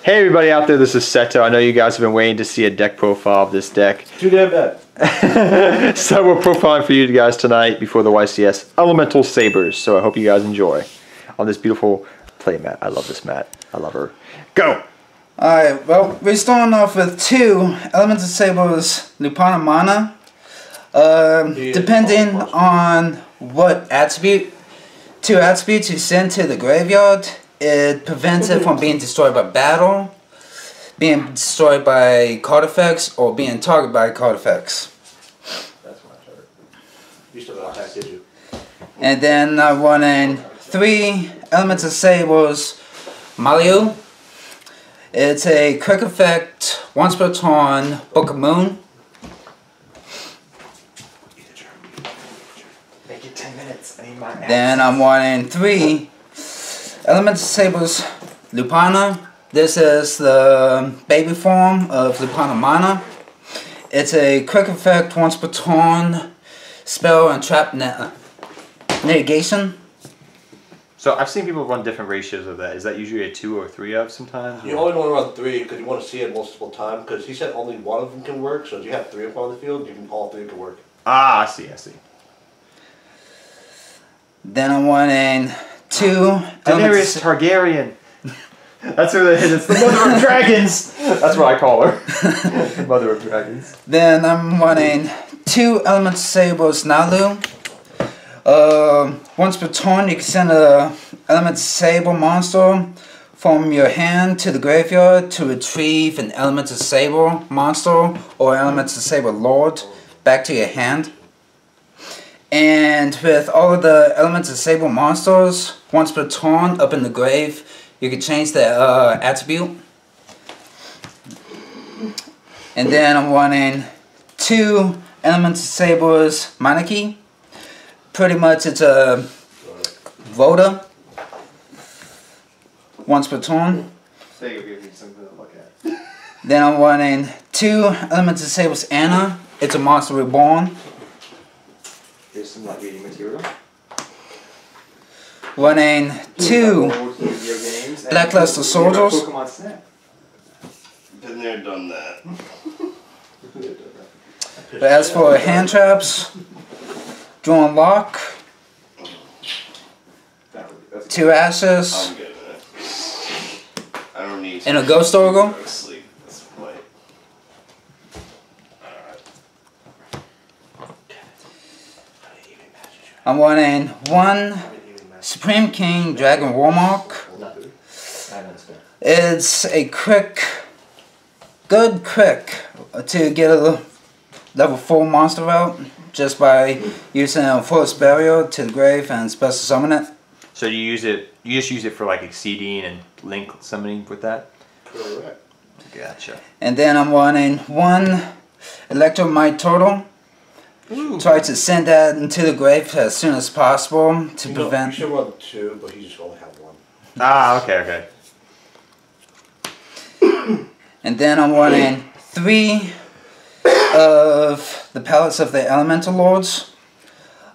Hey everybody out there, this is Seto. I know you guys have been waiting to see a deck profile of this deck. Too damn bad. So we're profiling for you guys tonight before the YCS Elemental Sabers. So I hope you guys enjoy on this beautiful play mat. I love this mat. I love her. Go! Alright, well, we're starting off with two Elementsaber's Lupana Mana. Depending on what attribute, two attributes you send to the graveyard, it prevents it from being destroyed by battle, being destroyed by card effects, or being targeted by card effects. That's what I heard. You still got attack, did you? And then I run in three Elementsaber's Mario. It's a quick effect, once per turn, Book of Moon. Make it 10 minutes. I need my ass. Then I'm running three Elementsaber's Lupana. This is the baby form of Lupana Mana. It's a quick effect, once per turn, spell and trap negation. So I've seen people run different ratios of that. Is that usually a 2 or 3 of sometimes? You only want to run 3 because you want to see it multiple times. Because he said only one of them can work. So if you have 3 of them on the field, all 3 can work. Ah, I see, I see. Then I'm running two Daenerys Targaryen. That's who it is. It's the Mother of Dragons. That's what I call her. Mother of Dragons. Then I'm running two Elementsaber's Nalu. Once per turn, you can send a Elementsaber monster from your hand to the graveyard to retrieve an Elementsaber monster or Elementsaber Lord back to your hand. And with all of the Elementsaber monsters, once per turn up in the grave, you can change the attribute. And then I'm running two Elementsaber's Manaki. Pretty much it's a Voda. Once per turn. Then I'm running two Elementsaber's Anna. It's a monster reborn. Here's some light reading material. Running two Blackluster Soldiers. Been there, done that. But as for hand traps, Drawn Lock, two Ashes, I'm good with it. I don't need and a Ghost Oracle. sleep. That's white. I'm running one Supreme King Dragon Warmark. It's a good quick to get a level 4 monster out just by using a Forest Barrier to the grave and special summon it. So you just use it for like exceeding and link summoning with that? Correct. Gotcha. And then I'm running one Electromite Turtle. Try to send that into the grave as soon as possible to prevent. You should run 2, but you just only have 1. Ah, okay. And then I'm running three of the palettes of the Elemental Lords.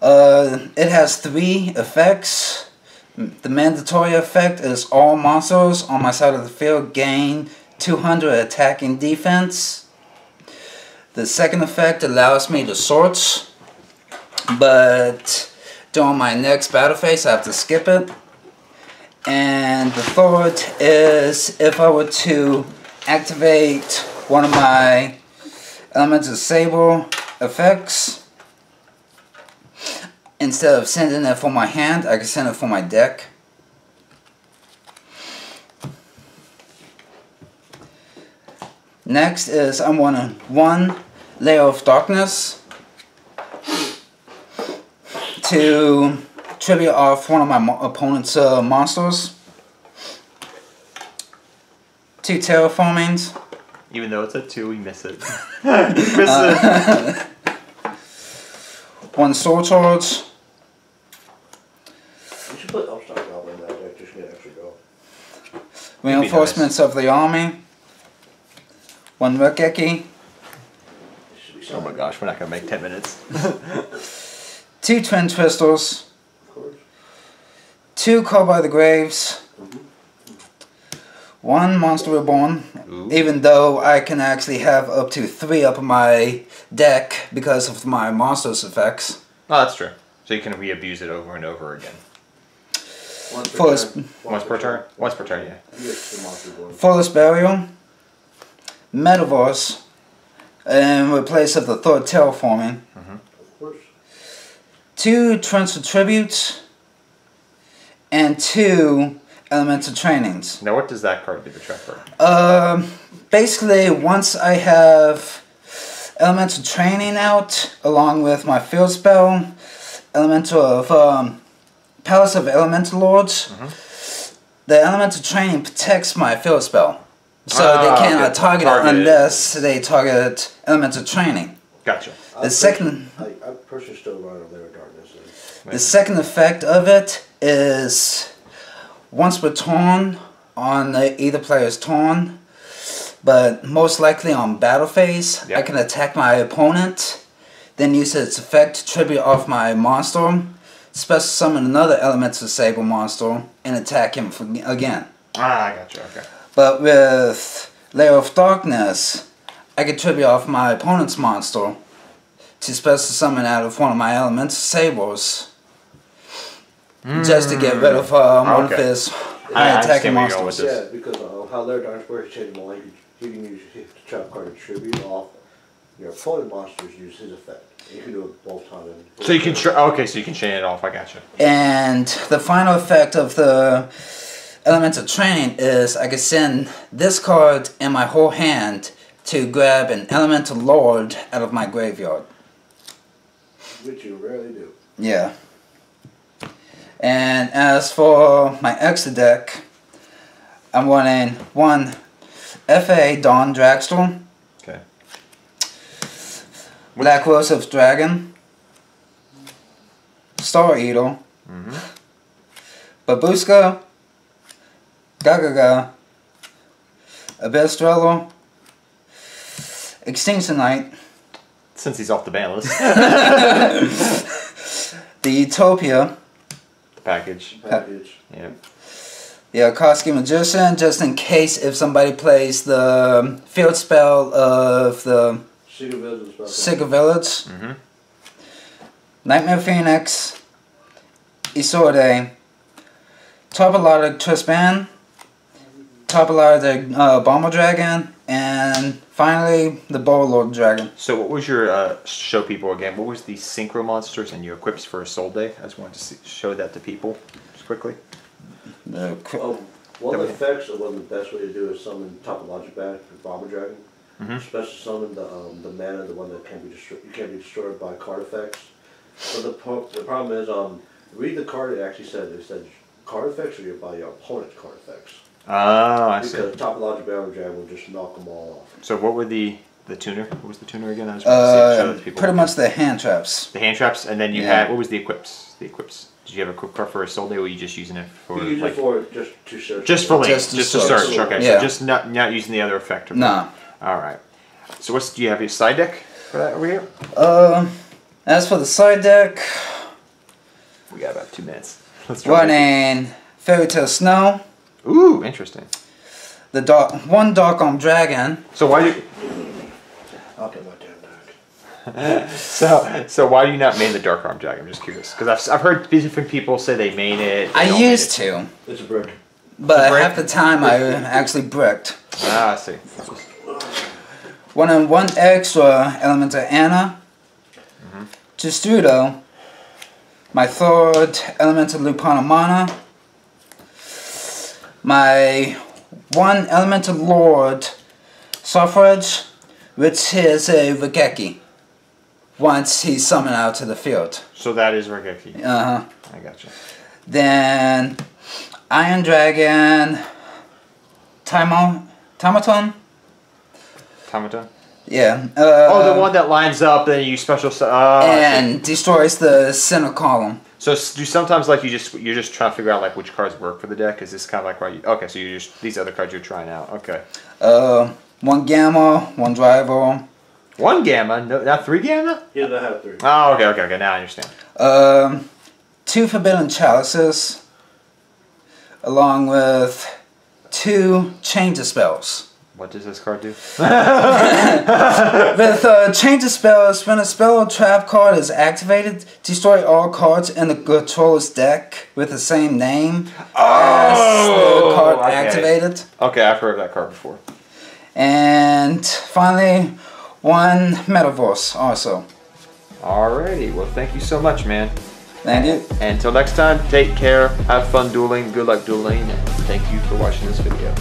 It has 3 effects. The mandatory effect is all monsters on my side of the field gain 200 attack and defense. The second effect allows me to sort, but during my next battle phase I have to skip it. And the third is if I were to activate one of my Elementsaber effects, instead of sending it from my hand, I can send it from my deck. Next is I'm running one Layer of Darkness to tribute off one of my opponent's monsters. 2 Terraformings. Even though it's a 2, we miss it. Miss it. One Soul Charge. You should put Upstock Goblin in that deck just to get extra go. Reinforcements of the army. One Rikeki. Oh my gosh, we're not going to make 10 minutes. 2 Twin Twisters. 2 Call by the Graves. 1 Monster Reborn, Ooh. even though I can actually have up to 3 up in my deck because of my monsters effects. Oh, that's true. So you can re-abuse it over and over again. Once per Force- turn. Once per turn? Once per turn, yeah. You get the monster board. Flawless Burial, Metaverse, in replace of the third Terraforming, Of course. 2 Transfer Tributes, and 2 Elemental Trainings. Now, what does that card do, the trap card? Basically, once I have Elemental Training out, along with my field spell, Elemental of Palace of Elemental Lords, the Elemental Training protects my field spell. So they cannot okay. target it unless they target Elemental Training. Gotcha. The second... I personally still run a Lair of Darkness. The second effect of it is once per turn on either player's turn, but most likely on battle phase, Yeah. I can attack my opponent, then use its effect to tribute off my monster, special summon another Elementsaber monster, and attack him again. Ah, I gotcha, okay. But with Lair of Darkness, I can tribute off my opponent's monster to special summon out of one of my Elementsabers. Just to get rid of one of Okay. his I attacking understand where you're going monsters. with Yeah, because how Lair of Darkness works, you change them all. You can use the trap card to tribute off. Your opponent monsters use his effect. You can do it both times. So you can, okay, so you can chain it off, I gotcha. And the final effect of the Elemental Training is I can send this card and my whole hand to grab an Elemental Lord out of my graveyard. Which you rarely do. Yeah. And as for my extra deck, I'm running 1 FA Dawn Dragster, Okay. Black Rose of Dragon, Star Eater, Babushka, Gagaga, Abyss Dweller, Extinction Knight, Since he's off the ban list. the Utopia, The package. Package. Yeah. the Akatsuki Magician, just in case if somebody plays the field spell of the Secret Village is Secret Village, Nightmare Phoenix, Isolde, Topologic Trisban, Topologic Bomber Dragon, and finally the Lord Dragon. So what was your, show people again, what was the Synchro Monsters and your equips for a Soul Day? I just wanted to show that to people, just quickly. One of the effects, or one of the best way to do is summon Topologic back with Bomber Dragon. Special summon the mana, the one that can't be destroyed. You can't be destroyed by card effects. So the problem is, read the card. It actually said card effects are by your opponent's card effects. Oh, I see. Because Topologic Bomber Dragon will just knock them all off. So what were the tuner? What was the tuner again? I just wanted to show that to people. Pretty much the hand traps. The hand traps, and then you Yeah. had, what was the equips? The equips. Did you have a quick card for a Soul Day, or were you just using it for, You use like, it for just to search. just for link, Just just to to search. search? Okay, Yeah. so just not using the other effect. No. All right. So do you have your side deck for that over here? As for the side deck, We got about 2 minutes. Let's try. running Fairy Tale Snow, Ooh, interesting. the one Dark Arm Dragon, So why do I'll get my damn deck. so why do you not main the Dark Arm Dragon? I'm just curious because I've heard different people say they main it. they I don't main used it. to, It's a brick. but brick? half the time I actually bricked. Ah, I see. Running 1 extra Elemental Anna, Testudo, my 3rd Elemental Lupana Mana, my 1 Elemental Lord Suffrage, which is a Regeki, once he's summoned out to the field. So that is Regeki. Uh-huh. I gotcha. Then Iron Dragon, Tamaton? Automaton? Yeah. Oh, the one that lines up, then you special. And destroys the center column. So do sometimes like you're just trying to figure out like which cards work for the deck? Is this kind of like why? Okay, so you're just these other cards you're trying out. Okay. 1 Gamma, 1 Driver. 1 Gamma, no, not 3 Gamma. He doesn't have 3. Oh, okay. Now I understand. 2 Forbidden Chalices. Along with 2 change of spells. What does this card do? With change of spells, when a spell or trap card is activated, destroy all cards in the controller's deck with the same name as the card activated. Okay, I've heard of that card before. And finally, 1 Metaverse also. Alrighty, well thank you so much, man. Thank you. And until next time, take care, have fun dueling, good luck dueling, and thank you for watching this video.